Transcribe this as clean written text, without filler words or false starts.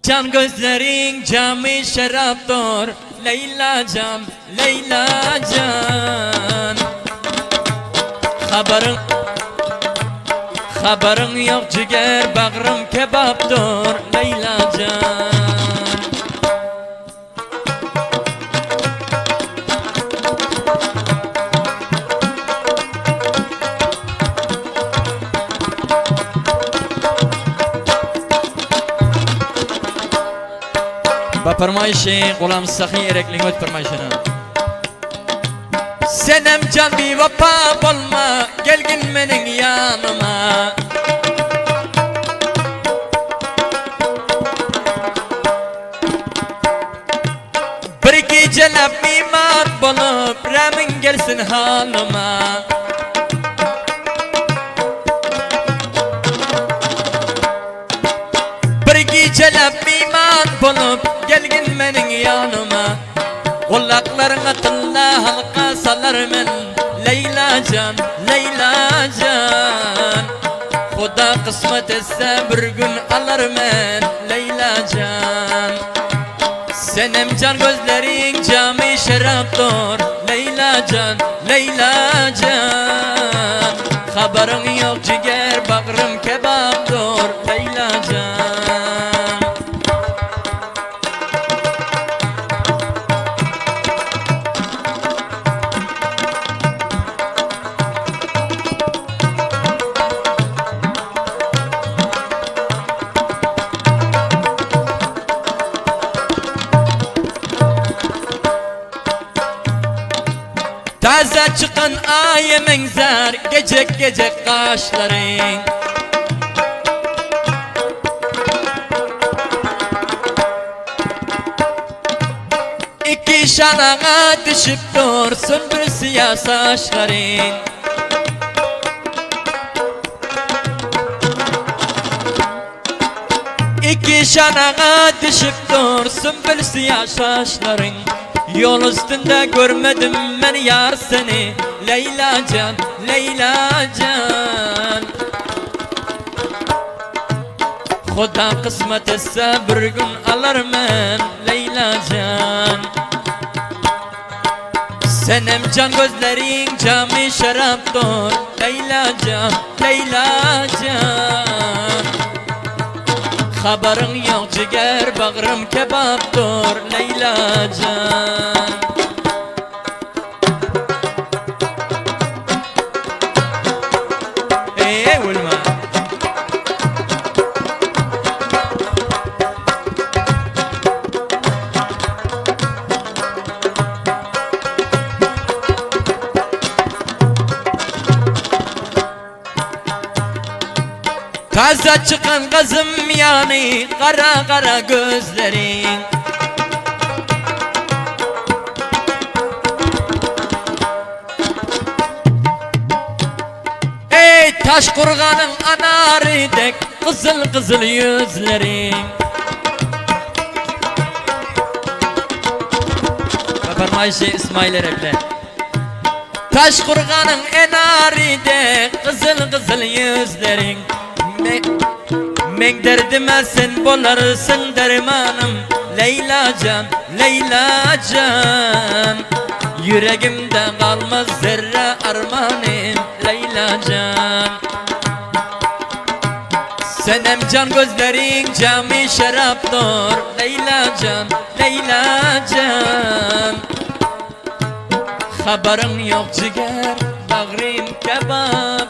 Can gözlerin cami şaraptır Leyla can, Leyla can. Haberin yok ciger bağrım kebaptır Leyla can. Baparmayşın qolam sahi erekling öt parmayşını. Senem can bir vapa bolma gelgin menin yanıma. Bir iki cenab iman bolup ramin gelsin halıma. Bir iki cenab iman bolup gelgin menin yanıma. Kulaklarına tılla halka salarmen Leyla can, Leyla can. Xuda kısmet etse bir gün alarmen Leyla can. Senem can gözlerin cami şaraptır Leyla can, Leyla can. Haberin yok ciger bağrım kebaptır Leyla can. Taze çıkan ay menzer gecek gecek kaşların. İki şanağa düşüp dursun bir siyah saçların. İki şanağa düşüp dursun bir siyah saçların. Yol üstünde görmedim ben yar seni Leyla can, Leyla can. Xuda kısmet etse bir gün alırım ben Leyla can. Senem can gözlerin cami şaraptır Leyla can, Leyla can. Haberin yok ciger bağrım kebaptır Leyla can. Ulma Taze çıkan kızım yani kara kara gözlerin. Ey taş kurganın anarı dek kızıl kızıl yüzlerin. Kaparmayşı İsmail Erek'le. Taş kurganın enarı dek kızıl kızıl yüzlerin. Men derdime sen bolarsın dermanım Leyla can, Leyla can. Yüreğimde kalmaz zerre armanım Leyla can. Senem can gözlerin cami şaraptır Leyla can, Leyla can. Haberin yok ciger bağrım kebap.